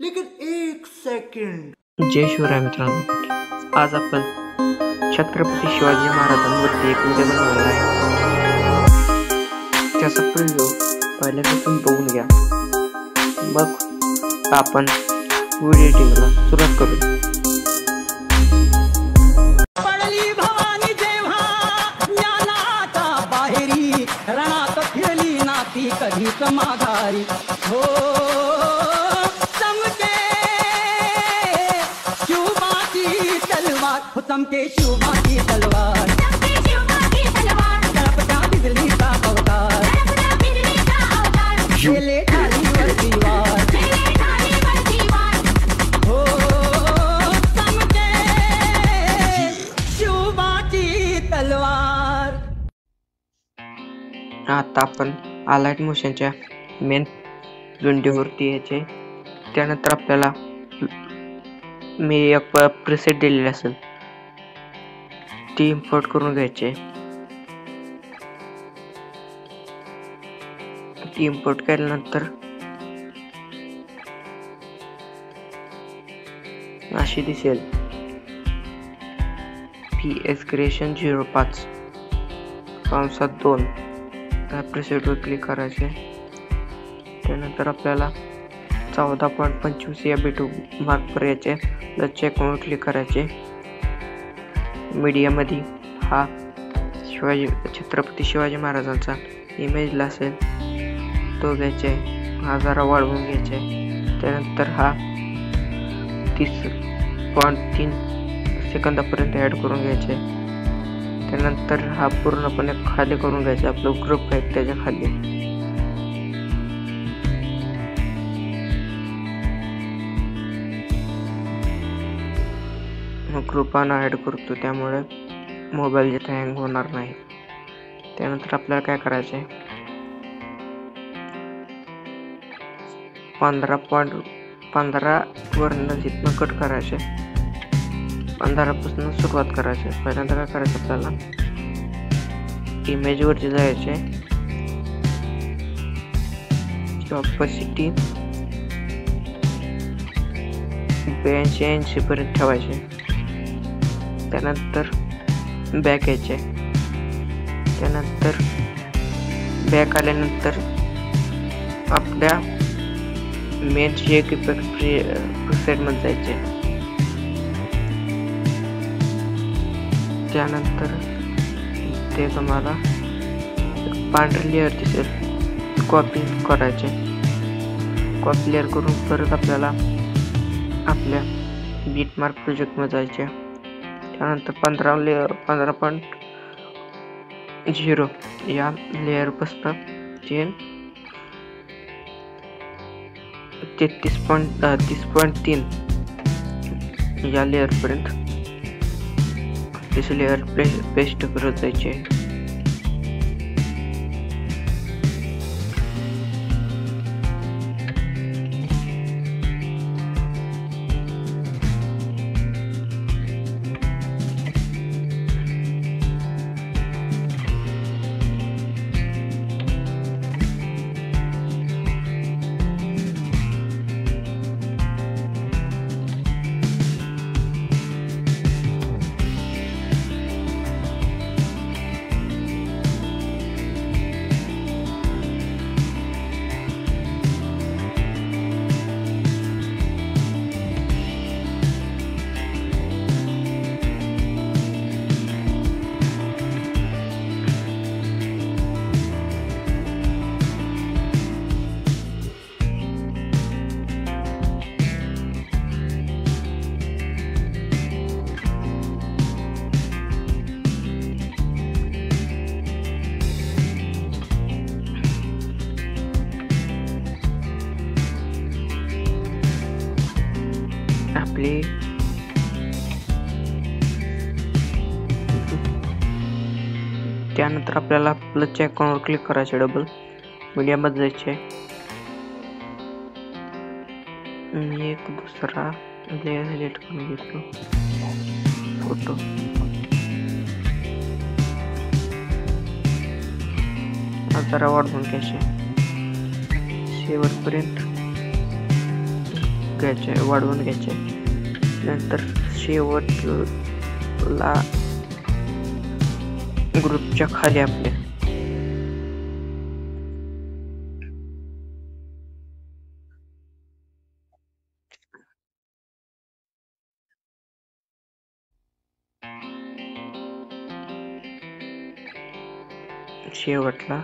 लेकिन एक सेकंड। जय शिवराय मित्रांनो, आज आपण छत्रपती शिवाजी महाराजांवरती एक व्हिडिओ बनवलेला आहे। त्याचा प्रिव्ह्यू पहिल्यापासून बघून घ्या। मग आपण व्हिडिओ एडिटिंगला सुरुवात करू। पडली भवानी जेव्हा ज्ञानाचा बाहेरी, रणात फिरली नाती कधीच माघारी। हो चमके शिवबाची तलवार, हो चमके शिवबाची तलवार, तळपत्या बिजलीचा अवतार, गेले ढालीवरती वार, हो चमके शिवबाची तलवार। आता आपण अलाइट मोशनच्या मेन विंडोवरती यायचे। त्यानंतर आपल्याला मी एक प्रीसेट दिलेली असेल ती इम्पोर्ट करून घ्यायचे। ती इम्पोर्ट केल्यानंतर अशी दिसेल PS Creation 05 कंसात 2 या प्रीसेटवर क्लिक करायचे। त्यानंतर आपल्याला 14.25 या बिट मार्क पर याचे चेकवर क्लिक करायचे। मीडियामध्ये हा छत्रपती शिवाजी महाराजांचा इमेजला असेल तो घ्यायचे, हा जरा वाढवून घ्यायचे। त्यानंतर हा 30.3 सेकंदापर्यंत ऍड करून घ्यायचे। त्यानंतर हा पूर्णपणे खाली करून घ्यायचा, आपलं ग्रुप आहे त्याच्या खाली। मग ग्रुपांना ऍड करतो, त्यामुळे मोबाईल जिथे हँग होणार नाही। त्यानंतर आपल्याला काय करायचे, 15 वरनं जिथनं कट करायचे, 15 पासून सुरुवात करायची। पहिल्यांदा काय करायचं, आपल्याला इमेज वरती जायचे, ऑपॅसिटी 82-80 पर्यंत ठेवायचे। त्यानंतर बॅक यायचे। त्यानंतर बॅक आल्यानंतर आपल्या मेनची एक इफेक्ट प्रीसेट मध्ये जायचे। त्यानंतर ते तुम्हाला पांढरी लेअर दिसेल, कॉपी करायचे। कॉपी लेअर करून परत आपल्याला आपल्या बीटमार्क प्रोजेक्ट मध्ये जायचे। त्यानंतर 15.0 या लेअर पासून 30.3 या लेअर पर्यंत तिस लेअर पेस्ट करत जायचे। त्यानंतर आपल्याला प्लसच्या आयकॉनवर क्लिक करायचे, डबल मीडिया मध्ये जायचे। मी एक दुसरा लेयर सिलेक्ट करून घेतो, फोटो। जरा वाढवून घ्यायचे शेवटपर्यंत घ्यायचे, वाढवून घ्यायचे. नंतर शेवटला ग्रुपच्या खाली आपल्या शेवटला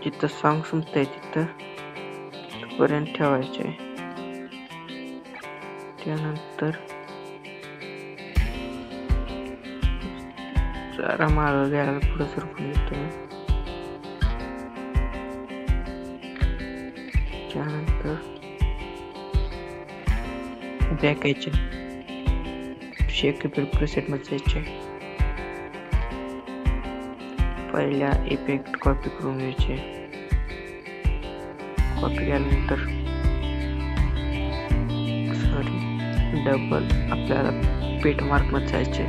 जिथं सॉंग संपतंय तिथं पर्यंत ठेवायचे. त्यानंतर जरा मागं घ्यायला पुढे सरकून येतो. त्यानंतर बॅक यायचे, शेकअप प्रीसेट मध्ये जायचे. पहिल्या इफेक्ट कॉपी करून घ्यायचे. कॉपी केल्यानंतर डबल आपल्याला पेट मार्क मध्ये जायचे.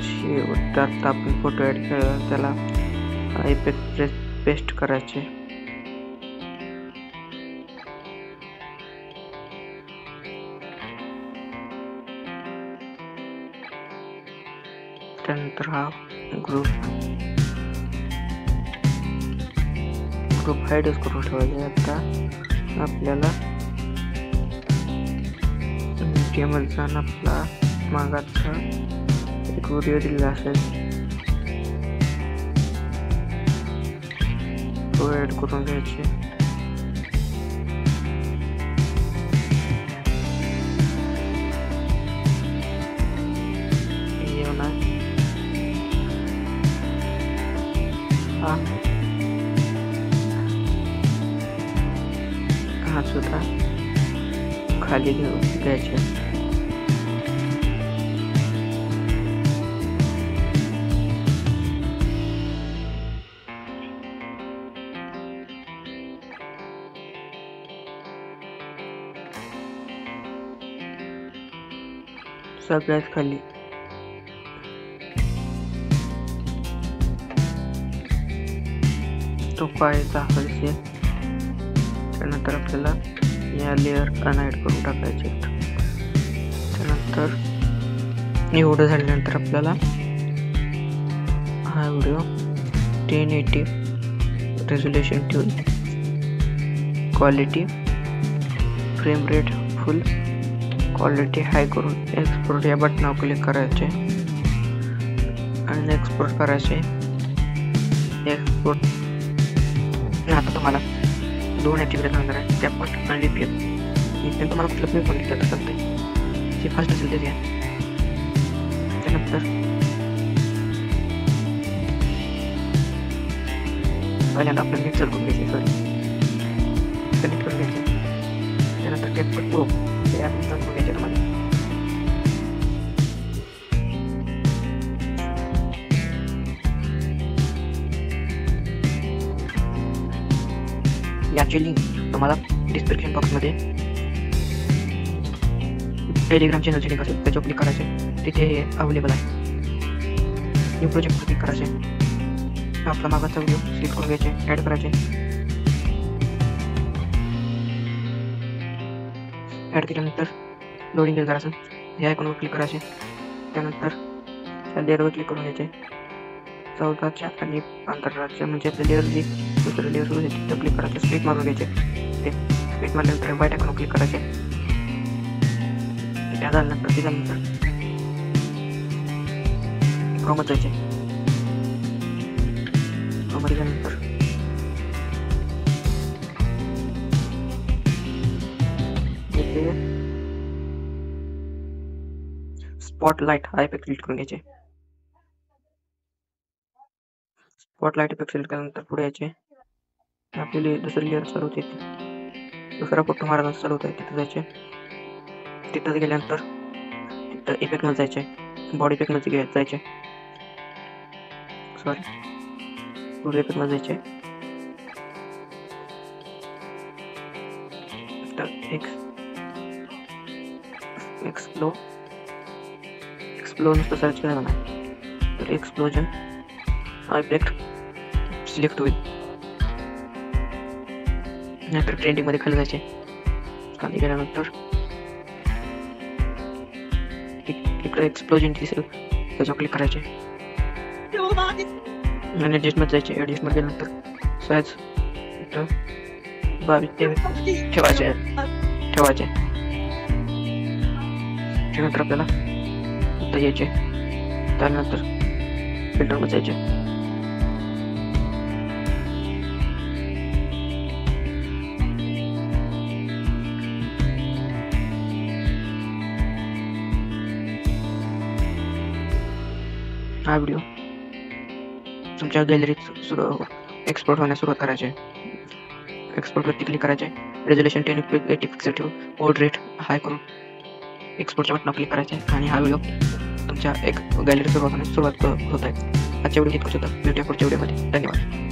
शेवटात आपण फोटो ऍड केला त्याला इफेक्ट पेस्ट करायचे. त्यानंतर हा ग्रुप हाईडच करून ठेवायचा. आता आपल्याला टेबलचा आपला मागाचा एक व्हिडिओ दिलेला असेल तो ऍड करून घ्यायचे. हा सुद्धा खाली घेऊन घ्यायचे. सगळ्यात खाली तो काय दाखवायचे. त्यानंतर आपल्याला या लेअर अनहाईड करून टाकायचे. त्यानंतर एवढं झाल्यानंतर आपल्याला हा व्हिडिओ 1080 रेझोल्यूशन ठेवून quality frame rate full quality high करून एक्सपोर्ट या बटनावर क्लिक करायचे आणि एक्सपोर्ट करायचे. एक्सपोर्ट आता तुम्हाला दोन ॲक्टिव्हिटी सांगणार आहे, कॅपकट आणि VPN. तुम्हाला कुठलं पण घेतलं तर चालतंय, जे फास्ट असेल ते घ्या. त्यानंतर पहिल्यांदा आपल्याला मिक्सर करून घ्यायचे, कनेक्ट करून घ्यायचे. त्यानंतर कॅपकट प्रो हे ॲप इन्स्टॉल करून घ्यायचे तुम्हाला. याची लिंक तुम्हाला डिस्क्रिप्शन बॉक्समध्ये टेलिग्राम चॅनलची लिंक असेल त्याच्यावर क्लिक करायचे, तिथे हे अवेलेबल आहे. न्यू प्रोजेक्ट क्लिक करायचे. आपला मागाचा व्हिडिओ सिलेक्ट करून घ्यायचे, ॲड करायचे. ॲड केल्यानंतर लोडिंग घेत करायचं. या आयकॉनवर क्लिक करायचे. त्यानंतर त्या लेअरवर क्लिक करून घ्यायचे. 14च्या आणि 15च्या म्हणजे आपल्या लेअर जी दुसरं लेअर सुरू आहे तिथं क्लिक करायचं. स्प्लिट मारून घ्यायचे. ते स्प्लिट मारल्यानंतर व्हाईट आयकॉनवर क्लिक करायचे. त्या झाल्यानंतर क्रोममध्ये जायचे. क्रोममध्ये गेल्यानंतर स्पॉटलाइट हा इफेक्ट सिलेक्ट करून घ्यायचे. स्पॉटलाइट इफेक्ट सिलेक्ट केल्यानंतर पुढे यायचे. आपल्याला दुसरी लेअर चालू होते, दुसरा फोटो महाराजांचा चालू होता तिथं जायचे. तिथं गेल्यानंतर तिथं इफेक्ट मध्ये जायचे, बॉडी इफेक्ट मध्ये जायचे. सॉरी, बॉडी इफेक्ट मध्ये जायचे. त्यानंतर एक्सप्लो नुसतं सर्च केलं ना तर एक्सप्लोजन इफेक्ट सिलेक्ट होईल. नंतर ट्रेंडिंगमध्ये खाली जायचे. खाली गेल्यानंतर इकडे एक्सप्लोजन दिसेल त्याच्यावर क्लिक करायचे आणि ॲडजस्टमेंट जायचे. ॲडजस्टमेंट गेल्यानंतर साईज 22-23 ठेवायचे. त्यानंतर आपल्याला इथं यायचे. त्यानंतर फिल्टरमध्ये जायचे. हा व्हिडिओ तुमच्या गॅलरीत एक्सपोर्ट होण्यास सुरुवात करायची. एक्सपोर्टवरती क्लिक करायचे. रेझोल्युशन 1080 पिक्सेल ठेवून बोर्ड रेट हाय करून एक्सपोर्टच्या बटनावर क्लिक करायचे आणि हा व्हिडिओ तुमच्या एक गॅलरीत सुरुवात होण्यास सुरुवात होत आहे. आजच्या व्हिडिओ इतकंच होतं. भेटूया पुढच्या व्हिडिओमध्ये. धन्यवाद.